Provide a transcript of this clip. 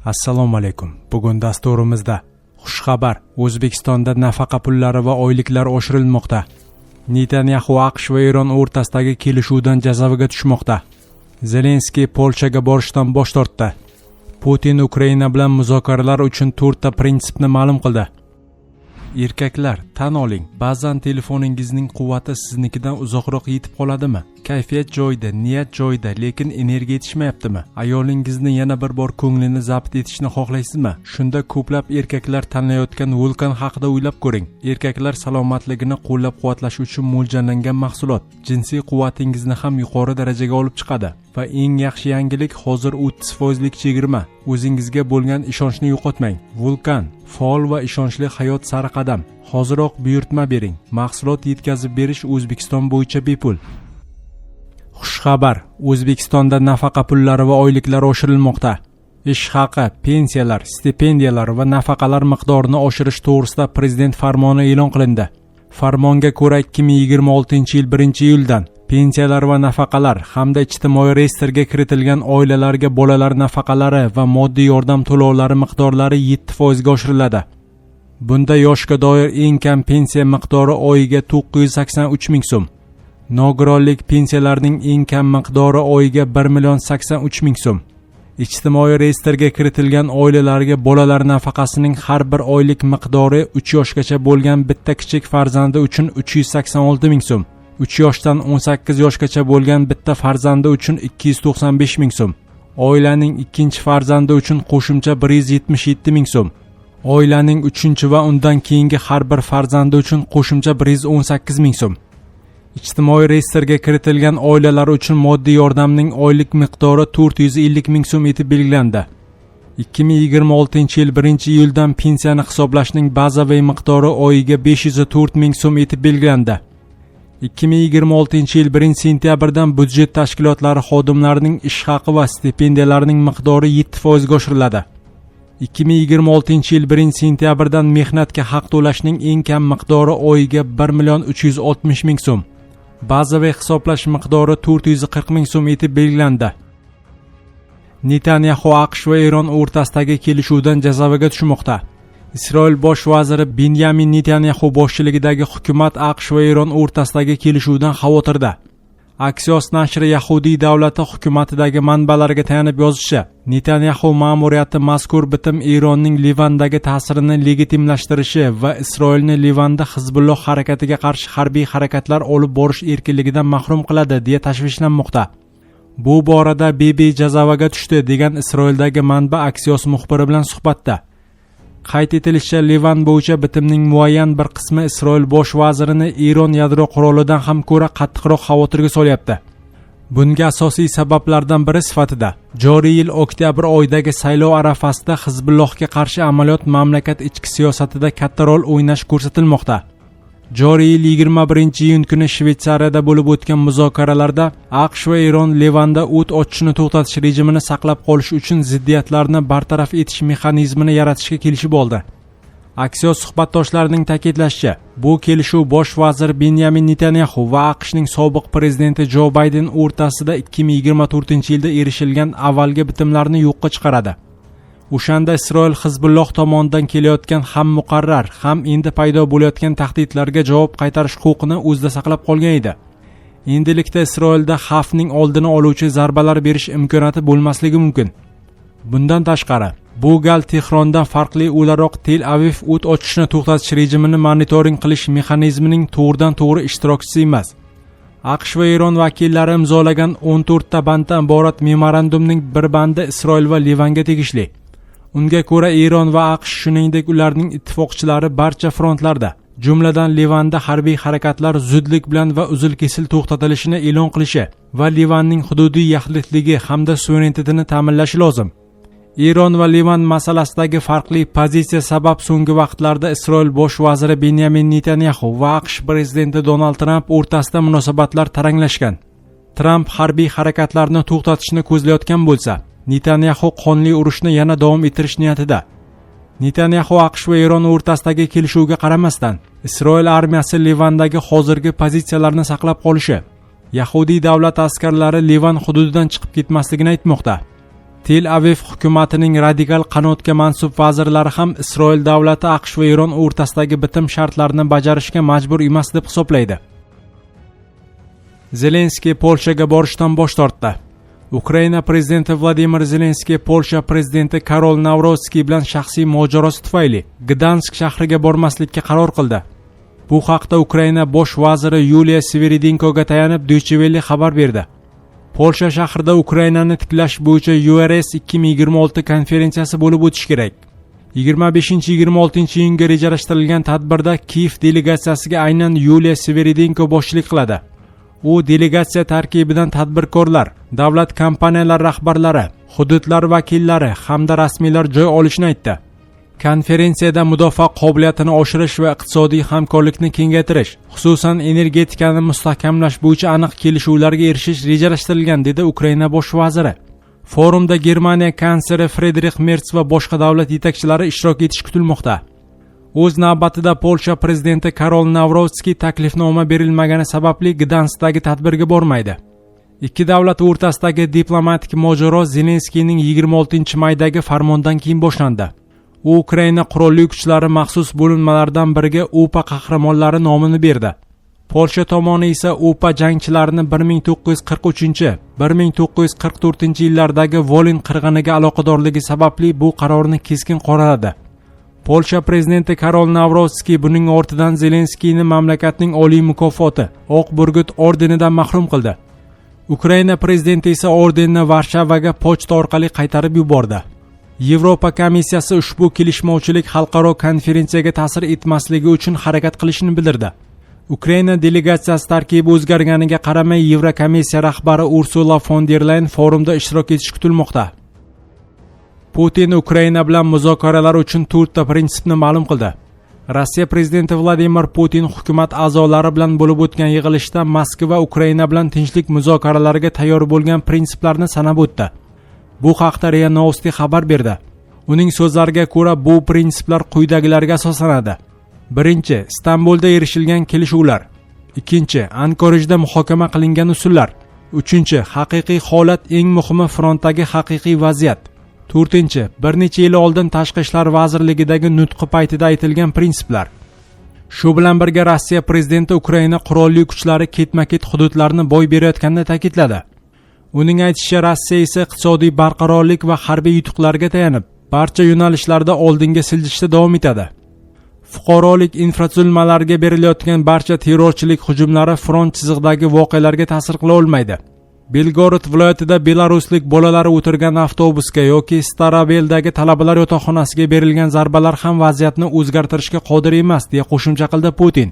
Assalomu alaykum. Bugun dasturimizda xushxabar: O'zbekistonda nafaqa pullari va oyliklar oshirilmoqda. Netanyahu AQSh va Eron o'rtasidagi kelishuvdan jazavaga tushmoqda. Zelenskiy Polshaga borishdan bosh tortdi. Putin Ukraina bilan muzokaralar uchun 4 ta prinsipni ma'lum qildi. Erkaklar, tan oling, ba'zan telefoningizning quvvati siznikidan uzoqroq yetib qoladimi? Kayfiyat joyida, niyat joyida, lekin energiya yetishmayaptimi? Ayolingizni yana bir bor ko'nglini zabt etishni xohlaysizmi? Shunda ko'plab erkaklar tanlayotgan Vulkan haqida o'ylab ko'ring. Erkaklar salomatligini qo'llab-quvvatlash uchun mo'ljallangan mahsulot. Jinsiy quvvatingizni ham yuqori darajaga olib chiqadi. Va eng yaxshi yangilik, hozir 30% chegirma. O'zingizga bo'lgan ishonchni yo'qotmang. Vulkan faol va ishonchli hayot sari qadam. Hoziroq buyurtma bering. Mahsulot yetkazib berish O'zbekiston bo'yicha bepul. Xushxabar: O'zbekistonda nafaqa pullari va oyliklar oshirilmoqda. Ish haqi, pensiyalar, stipendiyalar va nafaqalar miqdorini oshirish to'g'risida prezident farmoni e'lon qilindi. Farmonga ko'ra 2026-yil 1-iyuldan pensiyalar va nafaqalar hamda ijtimoiy reyestrga kiritilgan oilalarga bolalar nafaqalari va moddiy yordam to'lovlari miqdorlari 7% ga oshiriladi. Bunda yoshga doir eng kam pensiya miqdori oyiga 983 ming so'm. Nogironlik pensiyalarining eng kam miqdori oyiga 1,83 ming so'm. Ijtimoiy reyestrga kiritilgan oilalarga bolalar nafaqasining har bir oylik miqdori 3 yoshgacha bo'lgan bitta kichik farzandi uchun 386 ming so'm. 3 yoshdan 18 yoshgacha bo'lgan bitta farzandi uchun 295 ming so'm. Oilaning ikkinchi farzandi uchun qo'shimcha 177 ming so'm. Oilaning 3-chi va undan keyingi har bir farzandi uchun qo'shimcha 118 ming so'm. Ijtimoiy reyestrga kiritilgan oilalar uchun moddiy yordamning oylik miqdori 450 ming so'm etib belgilandi. 2026-yil 1-iyuldan pensiyani hisoblashning bazaviy miqdori oyiga 504 ming so'm etib belgilandi. 2026-yil 1-sentyabrdan budjet tashkilotlari xodimlarining ish haqi va stipendiyalarining miqdori 7% ga oshiriladi. 2026-yil 1-sentyabrdan mehnatga haq to'lashning eng kam miqdori oyiga 1,360 ming so'm. Bazaviy hisoblash miqdori 440 ming so'm etib belgilandi. Netanyahu AQSh va Eron o'rtasidagi kelishuvdan jazavaga tushmoqda. Isroil bosh vaziri Benyamin Netanyahu boshchiligidagi hukumat AQSh va Eron o'rtasidagi kelishuvdan xavotirda. Axios nashri Yahudiy davlati hukumatidagi manbalarga tayanib yozishicha, Netanyahu ma'muriyati mazkur bitim Eronning Livandagi ta'sirini legitimlashtirishi va Isroilni Livanda Hizbulloh harakatiga qarshi harbiy harakatlar olib borish erkinligidan mahrum qiladi deya tashvishlanmoqda. Bu borada Bibi jazavaga tushdi degan Isroildagi manba Axios muxbiri bilan suhbatda. Qayd etilishicha, Livan bo'yicha bitimning muayyan bir qismi Isroil bosh vazirini Eron yadro qurolidan ham ko'ra qattiqroq xavotirga solyapti. Bunga asosiy sabablardan biri sifatida joriy yil oktyabr oyidagi saylov arafasida Hizbullohga qarshi amaliyot mamlakat ichki siyosatida katta rol o'ynash ko'rsatilmoqda. Joriy yil 21-iyun kuni Shveysariyada bo'lib o'tgan muzokaralarda AQSh va Eron Livanda o't ochishni to'xtatish rejimini saqlab qolish uchun ziddiyatlarni bartaraf etish mexanizmini yaratishga kelishib oldi. Aksios suhbatdoshlarining ta'kidlashicha, bu kelishuv bosh vazir Benyamin Netanyahu va AQShning sobiq prezidenti Jo Bayden o'rtasida 2024-yilda erishilgan avvalgi bitimlarni yo'qqa chiqaradi. O'shanda Isroil Hizbulloh tomonidan kelayotgan ham muqarrar, ham endi paydo bo'layotgan tahdidlarga javob qaytarish huquqini o'zida saqlab qolgan edi. Endilikda Isroilda xavfning oldini oluvchi zarbalar berish imkoniyati bo'lmasligi mumkin. Bundan tashqari, bu gal Tehrondan farqli o'laroq Tel Aviv o't ochishni to'xtatish rejimini monitoring qilish mexanizmining to'g'ridan-to'g'ri ishtirokchisi emas. AQSh va Eron vakillari imzolagan 14 ta banddan iborat memorandumning bir bandi Isroil va Livanga tegishli. Unga ko'ra Eron va AQSh shuningdek ularning ittifoqchilari barcha frontlarda, jumladan Livanda harbiy harakatlar zudlik bilan va uzil-kesil to'xtatilishini e'lon qilishi va Livanning hududiy yaxlitligi hamda suverenitetini ta'minlashi lozim. Eron va Livan masalasidagi farqli pozitsiya sabab so'nggi vaqtlarda Isroil bosh vaziri Benyamin Netanyahu va AQSh prezidenti Donald Trump o'rtasida munosabatlar taranglashgan. Trump harbiy harakatlarni to'xtatishni ko'zlayotgan bo'lsa, Netanyahu qonli urushni yana davom ettirish niyatida. Netanyahu AQSh va Eron o'rtasidagi kelishuvga qaramasdan, Isroil armiyasi Livandagi hozirgi pozitsiyalarni saqlab qolishi, Yahudiy davlat askarlari Livan hududidan chiqib ketmasligini aytmoqda. Tel Aviv hukumatining radikal qanotga mansub vazirlari ham Isroil davlati AQSh va Eron o'rtasidagi bitim shartlarini bajarishga majbur emas deb hisoblaydi. Zelenskiy Polshaga borishdan bosh tortdi. Ukraina prezidenti Vladimir Zelenskiy Polsha prezidenti Karol Nawrotskiy bilan shaxsiy mojarosi tufayli Gdansk shahriga bormaslikka qaror qildi. Bu haqda Ukraina bosh vaziri Yuliya Sviridenkoga tayanib Deutsche Welle xabar berdi. Polsha shahrida Ukrainani tiklash bo'yicha URS 2026 konferensiyasi bo'lib o'tishi kerak. 25-26-iyunga rejalashtirilgan tadbirda Kiev delegatsiyasiga aynan Yuliya Sviridenko boshchilik qiladi. U delegatsiya tarkibidan tadbirkorlar, davlat kompaniyalari rahbarlari, hududlar vakillari hamda rasmiylar joy olishini aytdi. Konferensiyada mudofaa qobiliyatini oshirish va iqtisodiy hamkorlikni kengaytirish, xususan energetikani mustahkamlash bo'yicha aniq kelishuvlarga erishish rejalashtirilgan, dedi Ukraina bosh vaziri. Forumda Germaniya kansleri Friedrich Merz va boshqa davlat yetakchilari ishtirok etishi kutilmoqda. O'z navbatida Polsha prezidenti Karol Nawrotskiy taklifnoma berilmagani sababli Gdanskdagi tadbirga bormaydi. Ikki davlat o'rtasidagi diplomatik mojaro Zelenskiyning 26-maydagi farmondan keyin boshlandi. U Ukraina qurolli kuchlari maxsus bo'linmalaridan biriga UPA qahramonlari nomini berdi. Polsha tomoni esa UPA jangchilarini 1943-1944-yillardagi Volin qirg'iniga aloqadorligi sababli bu qarorni keskin qoraladi. Polsha prezidenti Karol Nawrotskiy buning ortidan Zelenskiyni mamlakatning oliy mukofoti Oq burgut ordenidan mahrum qildi. Ukraina prezidenti esa ordenni Varshavaga pochta orqali qaytarib yubordi. Yevropa komissiyasi ushbu kelishmovchilik xalqaro konferensiyaga ta'sir etmasligi uchun harakat qilishini bildirdi. Ukraina delegatsiyasi tarkibi o'zgarganiga qaramay Yevrokomissiya rahbari Ursula von der Leyen forumda ishtirok etishi kutilmoqda. Putin Ukraina bilan muzokaralar uchun 4 ta prinsipni ma'lum qildi. Rossiya prezidenti Vladimir Putin hukumat a'zolari bilan bo'lib o'tgan yig'ilishda Moskva Ukraina bilan tinchlik muzokaralariga tayyor bo'lgan prinsiplarni sanab o'tdi. Bu haqda RIA Novosti xabar berdi. Uning so'zlariga ko'ra, bu prinsiplar quyidagilarga asoslanadi. 1. Istanbulda erishilgan kelishuvlar. 2. Ankorajda muhokama qilingan usullar. 3. Haqiqiy holat, eng muhimi frontdagi haqiqiy vaziyat. 4. Bir necha yil oldin Tashqi ishlar vazirligidagi nutqi paytida aytilgan prinsiplar. Shu bilan birga Rossiya prezidenti Ukraina qurolli kuchlari ketma-ket hududlarni boy berayotganini ta'kidladi. Uning aytishicha, Rossiya esa iqtisodiy barqarorlik va harbiy yutuqlarga tayanib, barcha yo'nalishlarda oldinga siljishda davom etadi. Fuqarolik infratuzilmalariga berilayotgan barcha terrorchilik hujumlari front chizig'idagi voqealarga ta'sir qila olmaydi. Belgorod viloyatida belaruslik bolalar o'tirgan avtobusga yoki Starobeldagi talabalar yotoqxonasiga berilgan zarbalar ham vaziyatni o'zgartirishga qodir emas, deya qo'shimcha qildi Putin.